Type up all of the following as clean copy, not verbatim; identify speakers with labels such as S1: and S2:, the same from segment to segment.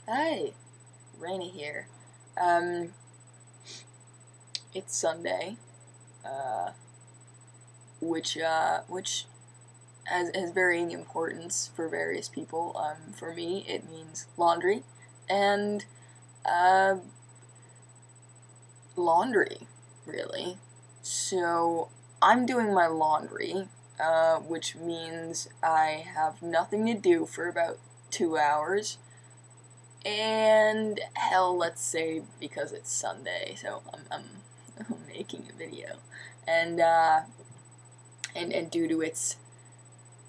S1: Hi, Rainy here. It's Sunday, uh, which has varying importance for various people. For me, it means laundry, and uh, laundry, really. So I'm doing my laundry, which means I have nothing to do for about 2 hours. And hell, let's say because it's Sunday, so I'm making a video, and due to its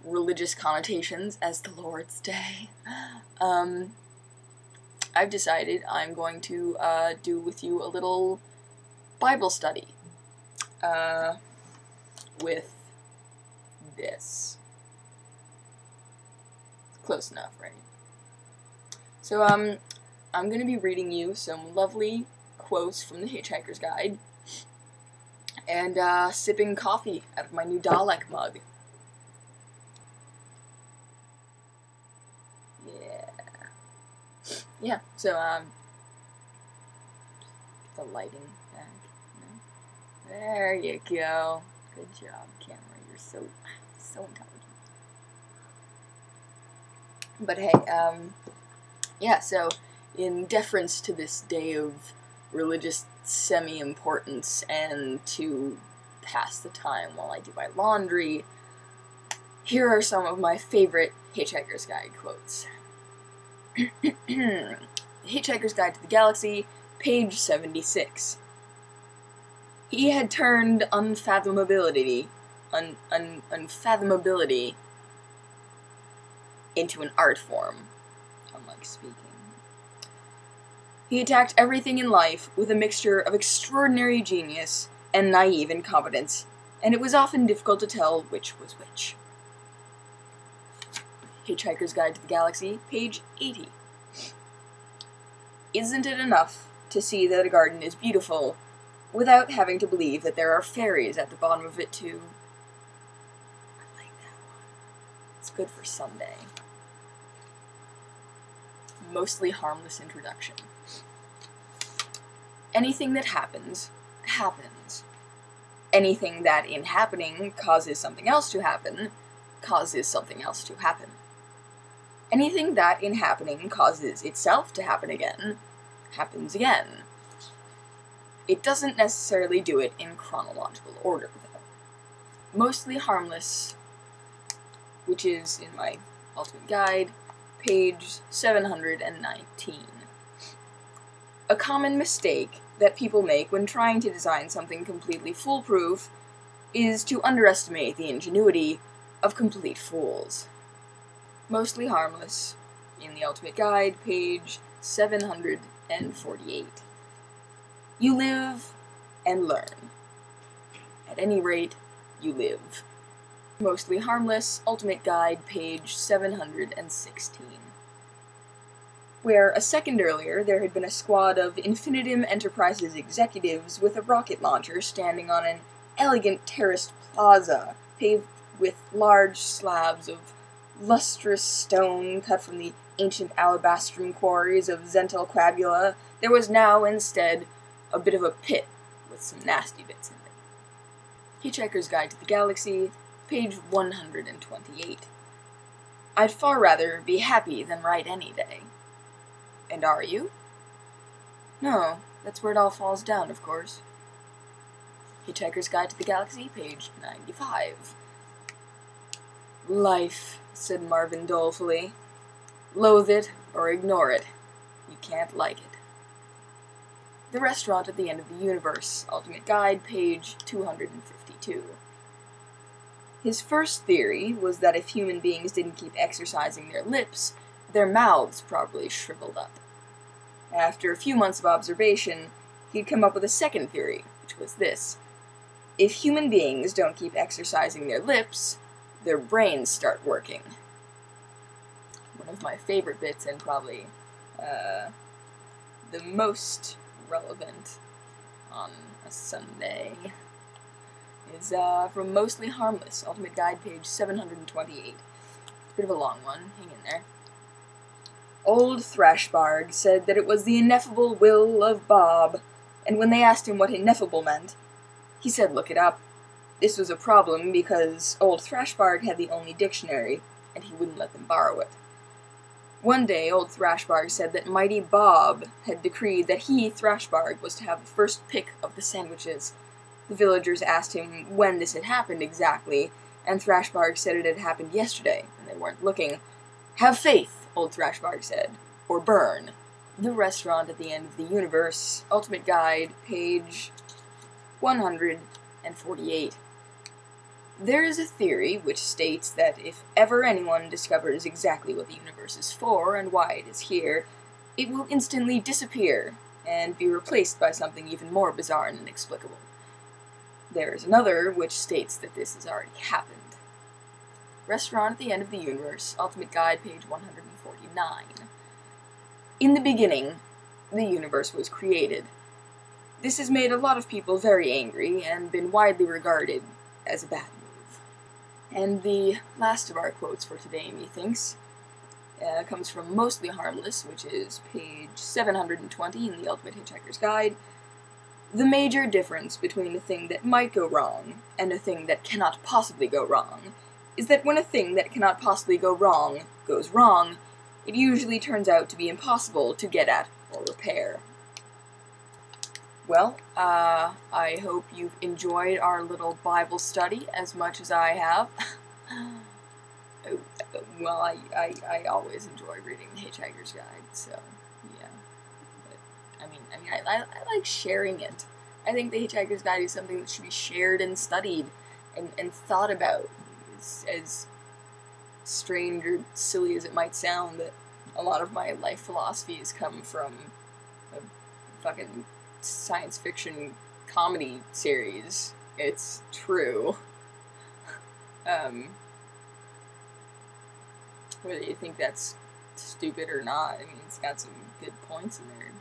S1: religious connotations as the Lord's Day, I've decided I'm going to do with you a little Bible study, with this. Close enough, right? So, I'm going to be reading you some lovely quotes from the Hitchhiker's Guide, and, sipping coffee out of my new Dalek mug. Yeah, so, the lighting back. There you go. Good job, camera. You're so intelligent. But hey, yeah, so in deference to this day of religious semi-importance and to pass the time while I do my laundry, here are some of my favorite Hitchhiker's Guide quotes. Hitchhiker's Guide to the Galaxy, page 76. He had turned unfathomability into an art form, unlike speaking. He attacked everything in life with a mixture of extraordinary genius and naive incompetence, and it was often difficult to tell which was which. Hitchhiker's Guide to the Galaxy, page 80. Isn't it enough to see that a garden is beautiful without having to believe that there are fairies at the bottom of it too? I like that one. It's good for Sunday. Mostly harmless introduction. Anything that happens, happens. Anything that in happening causes something else to happen, causes something else to happen. Anything that in happening causes itself to happen again, happens again. It doesn't necessarily do it in chronological order, though. Mostly harmless, which is in my ultimate guide, page 719. A common mistake that people make when trying to design something completely foolproof is to underestimate the ingenuity of complete fools. Mostly harmless, in the ultimate guide, page 748. You live and learn. At any rate, you live. Mostly harmless, ultimate guide, page 716. Where a second earlier there had been a squad of Infinitum Enterprises executives with a rocket launcher standing on an elegant terraced plaza paved with large slabs of lustrous stone cut from the ancient alabastrum quarries of Zental Quabula, there was now, instead, a bit of a pit with some nasty bits in it. Hitchhiker's Guide to the Galaxy, page 128. I'd far rather be happy than write any day. And are you? No, that's where it all falls down, of course. Hitchhiker's Guide to the Galaxy, page 95. Life, said Marvin dolefully. Loathe it or ignore it. You can't like it. The Restaurant at the End of the Universe, Ultimate Guide, page 252. His first theory was that if human beings didn't keep exercising their lips, their mouths probably shriveled up. After a few months of observation, he'd come up with a second theory, which was this. If human beings don't keep exercising their lips, their brains start working. One of my favorite bits, and probably the most relevant on a Sunday, is from Mostly Harmless, Ultimate Guide, page 728. Bit of a long one, hang in there. Old Thrashbarg said that it was the ineffable will of Bob, and when they asked him what ineffable meant, he said look it up. This was a problem because old Thrashbarg had the only dictionary, and he wouldn't let them borrow it. One day, old Thrashbarg said that mighty Bob had decreed that he, Thrashbarg, was to have the first pick of the sandwiches. The villagers asked him when this had happened exactly, and Thrashbarg said it had happened yesterday, and they weren't looking. Have faith, old Thrashbarg said, or burn. The Restaurant at the End of the Universe, Ultimate Guide, page 148. There is a theory which states that if ever anyone discovers exactly what the universe is for and why it is here, it will instantly disappear and be replaced by something even more bizarre and inexplicable. There is another which states that this has already happened. Restaurant at the End of the Universe, Ultimate Guide, page 149. In the beginning, the universe was created. This has made a lot of people very angry and been widely regarded as a bad move. And the last of our quotes for today, methinks, comes from Mostly Harmless, which is page 720 in the Ultimate Hitchhiker's Guide. The major difference between a thing that might go wrong and a thing that cannot possibly go wrong is that when a thing that cannot possibly go wrong goes wrong, it usually turns out to be impossible to get at or repair. Well, I hope you've enjoyed our little Bible study as much as I have. Well, I always enjoy reading the Hitchhiker's Guide, so, yeah. But, I like sharing it. I think the Hitchhiker's Guide is something that should be shared and studied and thought about. As strange or silly as it might sound, that a lot of my life philosophies come from a fucking science fiction comedy series. It's true. Whether you think that's stupid or not, I mean, it's got some good points in there.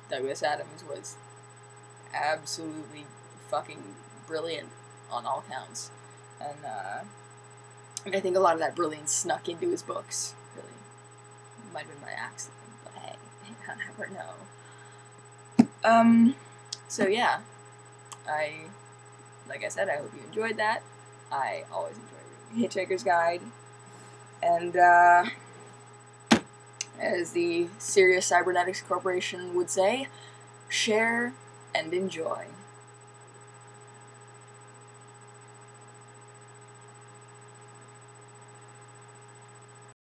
S1: Douglas Adams was absolutely fucking brilliant on all counts. And I think a lot of that brilliance snuck into his books, really. It might have been by accident, but hey, I never know. So yeah, like I said, I hope you enjoyed that. I always enjoy reading Hitchhiker's Guide, and, as the Serious Cybernetics Corporation would say, share and enjoy.